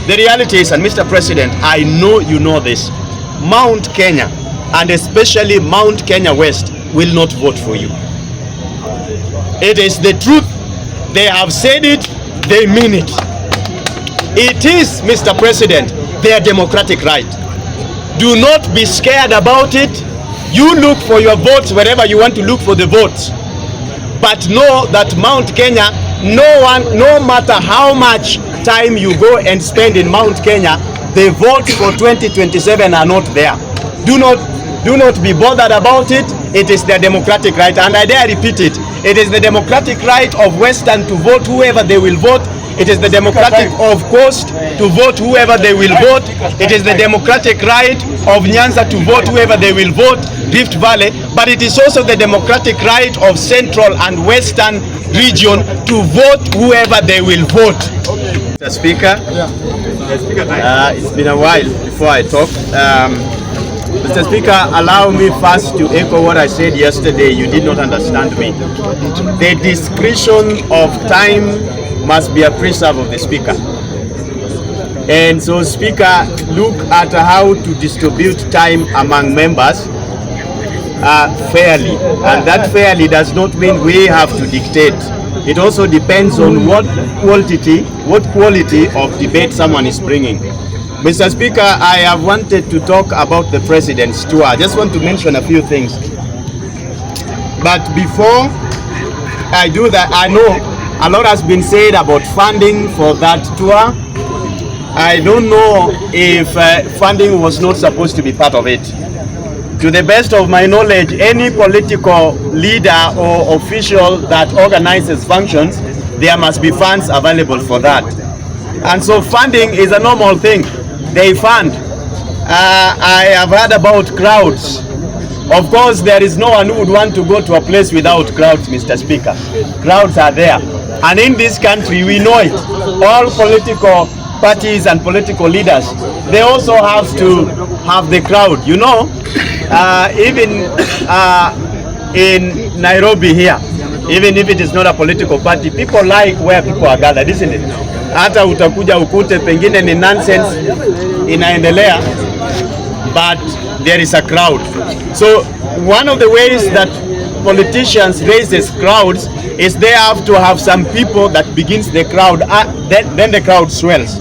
The reality is, and Mr. President, I know you know this, Mount Kenya, and especially Mount Kenya West, will not vote for you. It is the truth. They have said it, they mean it. It is, Mr. President, their democratic right. Do not be scared about it. You look for your votes wherever you want to look for the votes. But know that Mount Kenya, no matter how much time you go and spend in Mount Kenya, the votes for 2027 are not there. Do not be bothered about it. It is their democratic right, and I dare repeat it. It is the democratic right of Western to vote whoever they will vote. It is the democratic of Coast to vote whoever they will vote. It is the democratic right of Nyanza to vote whoever they will vote, Rift Valley. But it is also the democratic right of Central and Western region to vote whoever they will vote. Mr. Speaker, it's been a while before I talk. Mr. Speaker, allow me first to echo what I said yesterday. You did not understand me. The discretion of time must be a preserve of the Speaker. And so, Speaker, look at how to distribute time among members fairly. And that fairly does not mean we have to dictate. It also depends on what quality of debate someone is bringing. Mr. Speaker, I have wanted to talk about the President's tour. I just want to mention a few things. But before I do that, I know a lot has been said about funding for that tour. I don't know if funding was not supposed to be part of it. To the best of my knowledge, any political leader or official that organizes functions, there must be funds available for that. And so funding is a normal thing. They fund. I have heard about crowds. Of course, there is no one who would want to go to a place without crowds, Mr. Speaker. Crowds are there. And in this country, we know it. All political parties and political leaders, they also have to have the crowd. You know, even in Nairobi here, even if it is not a political party, people like where people are gathered, isn't it? Hata utakuja ukute pengine ni nonsense inaendelea, but there is a crowd. So one of the ways that politicians raise crowds is they have to have some people that begins the crowd, then the crowd swells.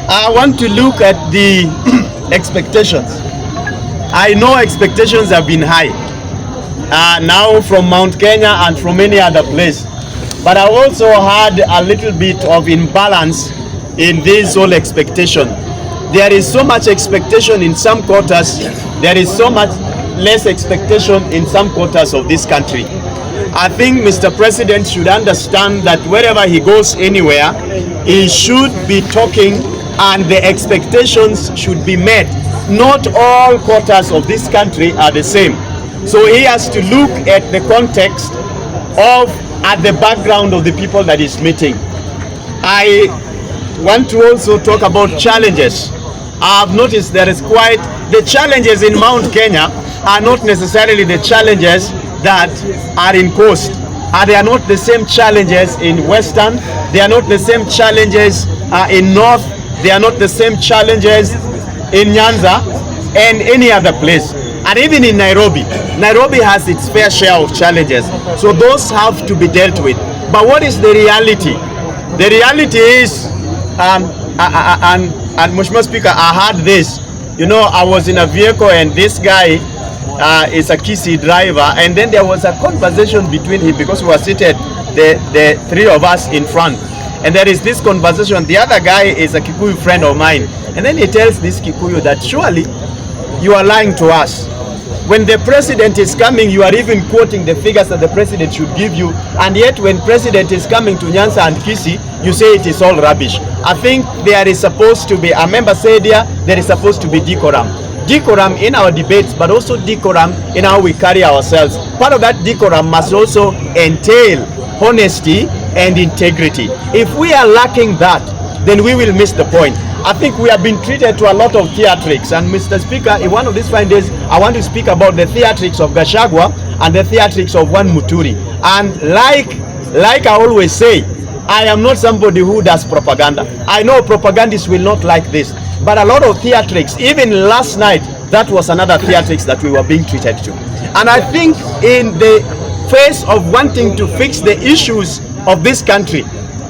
I want to look at the expectations. I know expectations have been high now from Mount Kenya and from any other place, but I also had a little bit of imbalance in this whole expectation. There is so much expectation in some quarters, there is so much less expectation in some quarters of this country. I think Mr. President should understand that wherever he goes anywhere, he should be talking and the expectations should be met. Not all quarters of this country are the same. So he has to look at the context of, at the background of the people that he's meeting. I want to also talk about challenges. I have noticed there is quite, the challenges in Mount Kenya are not necessarily the challenges that are in Coast. They are not the same challenges in Western. They are not the same challenges in North. They are not the same challenges in Nyanza and any other place. And even in Nairobi. Nairobi has its fair share of challenges. So those have to be dealt with. But what is the reality? The reality is, and Mheshimiwa Speaker, I had this. You know, I was in a vehicle and this guy is a Kisii driver, and then there was a conversation between him because we were seated, the three of us in front. And there is this conversation. The other guy is a Kikuyu friend of mine. And then he tells this Kikuyu that surely you are lying to us. When the president is coming, you are even quoting the figures that the president should give you. And yet when president is coming to Nyanza and Kisii, you say it is all rubbish. I think there is supposed to be, a member said here, there is supposed to be decorum. Decorum in our debates, but also decorum in how we carry ourselves. Part of that decorum must also entail honesty and integrity. If we are lacking that, then we will miss the point. I think we have been treated to a lot of theatrics, and Mr. Speaker, in one of these fine days, I want to speak about the theatrics of Gachagua and the theatrics of one Muturi. And like I always say, I am not somebody who does propaganda. I know propagandists will not like this, but a lot of theatrics, even last night, that was another theatrics that we were being treated to. And I think in the face of wanting to fix the issues of this country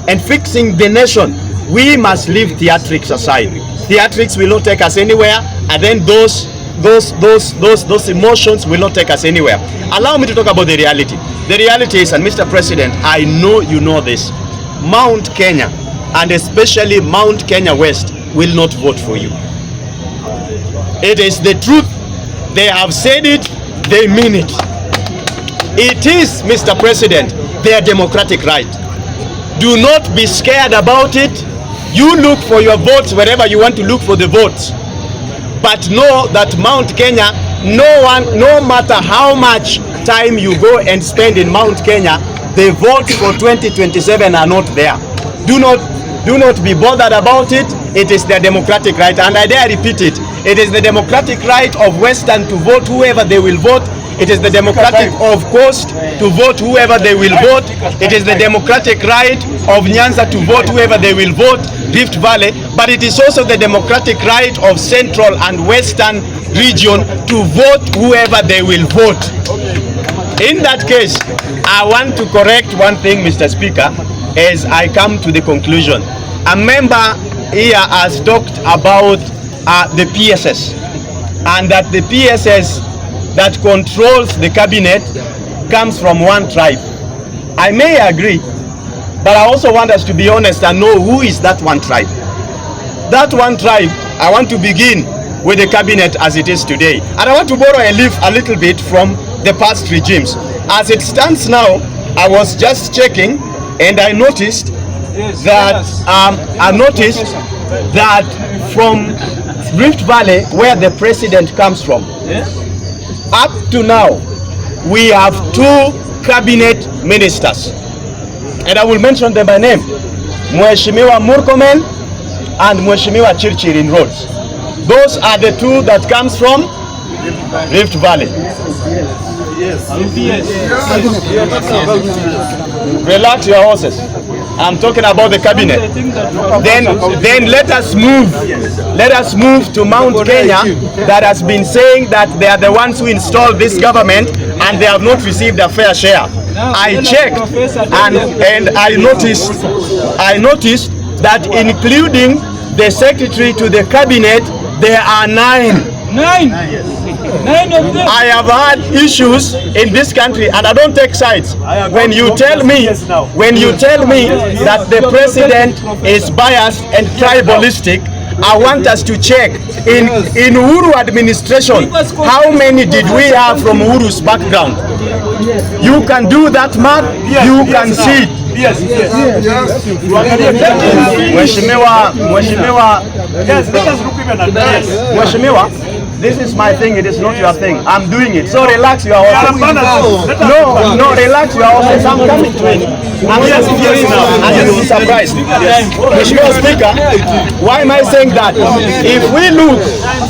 and fixing the nation, we must leave theatrics aside. Theatrics will not take us anywhere, and then those emotions will not take us anywhere. Allow me to talk about the reality. The reality is, and Mr. President, I know you know this, Mount Kenya, and especially Mount Kenya West, will not vote for you. It is the truth. They have said it, they mean it. It is, Mr. President, their democratic right. Do not be scared about it. You look for your votes wherever you want to look for the votes. But know that Mount Kenya, no matter how much time you go and spend in Mount Kenya, the votes for 2027 are not there. Do not be bothered about it. It is their democratic right, and I dare repeat it. It is the democratic right of Western to vote whoever they will vote. It is the democratic of Coast to vote whoever they will vote. It is the democratic right of Nyanza to vote whoever they will vote, Rift Valley. But it is also the democratic right of Central and Western region to vote whoever they will vote. In that case, I want to correct one thing, Mr. Speaker, as I come to the conclusion. A member here has talked about the PSS, and that the PSS that controls the cabinet comes from one tribe. I may agree, but I also want us to be honest and know who is that one tribe. That one tribe, I want to begin with the cabinet as it is today. And I want to borrow a little bit from the past regimes. As it stands now, I was just checking and I noticed that from Rift Valley, where the president comes from, up to now, we have 2 cabinet ministers. And I will mention them by name. Mheshimiwa Murkomen and Mheshimiwa Chirchir in Rhodes. Those are the 2 that comes from Rift Valley. Yes. Relax your horses. I'm talking about the cabinet. Then let us move. Let us move to Mount Kenya, that has been saying that they are the ones who installed this government and they have not received a fair share. I checked and I noticed that including the secretary to the cabinet, there are 9. 9 of them. I have had issues in this country, and I don't take sides. When you tell me that the president is biased and tribalistic, I want us to check in Uhuru administration, how many did we have from Uhuru's background? You can do that math, you can see it. Yes. Mheshimiwa, this is my thing, it is not your thing. I'm doing it. So relax your horses. No, relax your horses. I'm coming to it. I'm just here now, and you'll be surprised. Mheshimiwa Speaker, why am I saying that? If we look,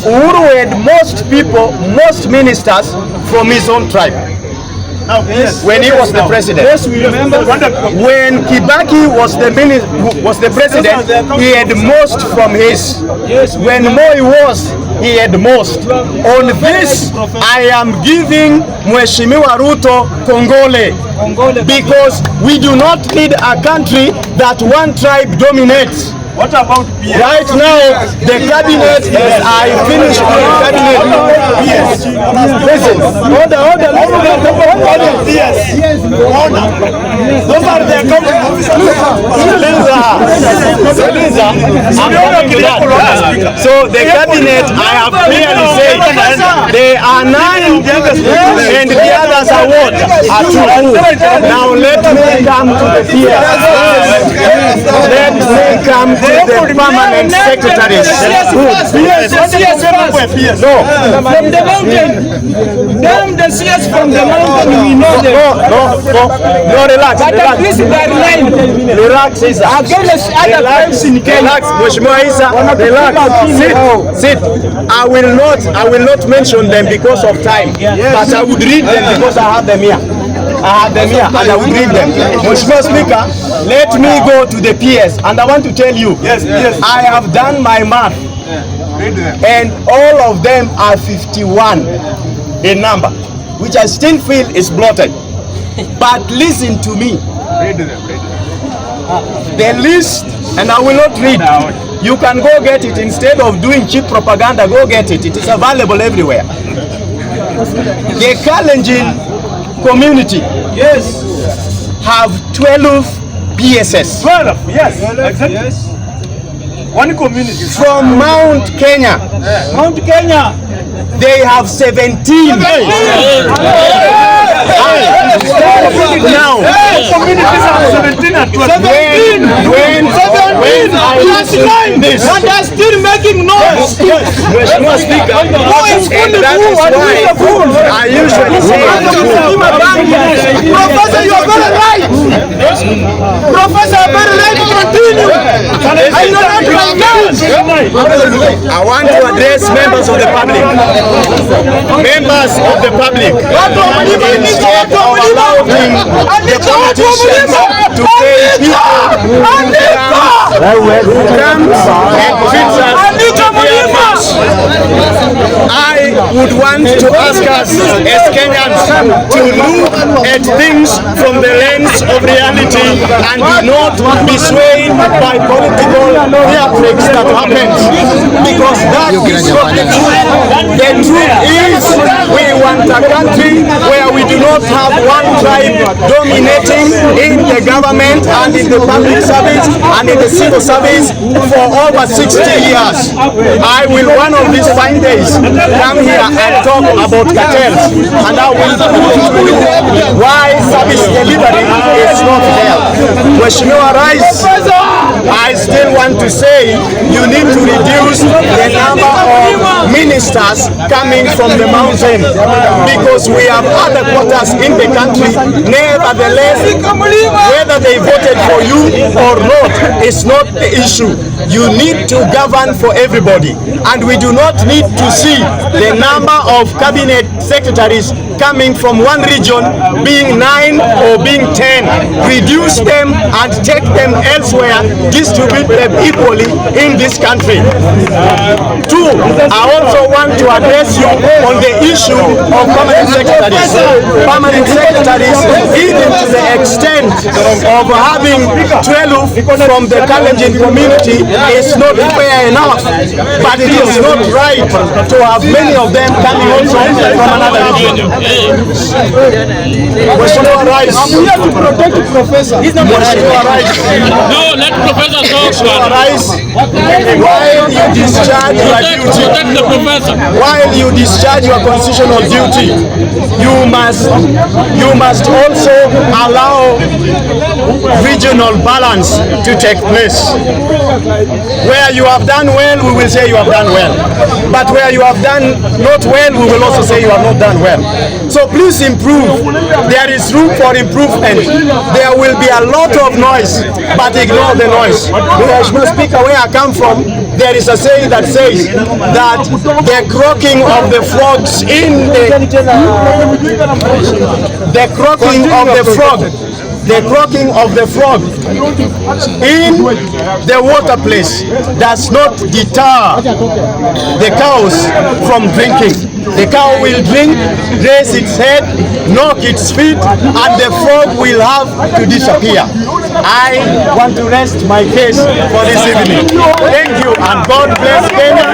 Uhuru had most ministers from his own tribe. When he was the president. Yes, we remember. When Kibaki was the president, he had most from his. When Moi was, he had most. On this, I am giving Mheshimiwa Ruto Kongole, because we do not need a country that one tribe dominates. What about PS? Right now, the cabinet is, I finished with the cabinet. PS. Listen, order. Those are the government officers. I'm coming to that. So the cabinet, I have clearly said, there are 9 and the others are what? Are 2. Now let me come to the PS. Let me come to the permanent secretaries. No. From the mountain. Them the CS from the mountain, we know them. No, relax. But at least they are 9. Relax, Isa. Against other tribes in Kenya. Relax, Mheshimiwa Isa. Relax. Sit. I will not mention them because of time. But I would read them because I have them here. And I will read them. Mheshimiwa Speaker, Let me go to the PS, and I want to tell you, I have done my math, and all of them are 51 in number, which I still feel is bloated. But listen to me. The list, and I will not read. You can go get it instead of doing cheap propaganda. Go get it. It is available everywhere. The Kalenjin community, have 12 PSS. 12, yes, exactly. Yes. One community. From Mount Kenya, they have 17. Now, communities have 17 and 12. when I listen to this, and they're still making noise. Mheshimiwa Speaker, and that is why I usually say, Professor, you are very right. Professor, you are very right to continue. I know that right now. I want to address members of the public. Members of the public, instead of allowing the politicians to pay people who comes and treats us very much, I would want to ask us as Kenyans to look at things from the lens of reality and do not be swayed by political theatrics that happens, because that is not the truth. The truth is we want a country where we do not have one tribe dominating in the government and in the public service and in the civil service for over 60 years. I will one of these fine days come here and talk about cartels, and I will prove to you why service delivery is not there. Mheshimiwa Rais, I still want to say you need to reduce the number of ministers coming from the mountain, because we have other quarters in the country. Nevertheless, whether they voted for you or not is not the issue. You need to govern for everybody, and we do not need to see the number of cabinet secretaries coming from one region being 9 or being 10. Reduce them and take them elsewhere, distribute them equally in this country. Two, I also want to address you on the issue of permanent secretaries. Permanent secretaries, even to the extent of having 12 from the Kalenjin community, is not fair enough, but it is not right to have many of them coming also from another region. Mheshimiwa Rais, I'm here to protect the professor. Mheshimiwa Rais, no, let Professor talk. Mheshimiwa Rais, while you discharge your duty, Protect the professor. while you discharge your constitutional duty, you must also allow regional balance to take place. Where you have done well, we will say you have done well. But where you have done not well, we will also say you have not done well. So please improve. There is room for improvement. There will be a lot of noise, but ignore the noise. Mr. Speaker, where I come from, there is a saying that says that the croaking of the frogs in the croaking of the frog in the water place does not deter the cows from drinking. The cow will drink, raise its head, knock its feet, and the frog will have to disappear. I want to rest my case for this evening. Thank you, and God bless Kenya.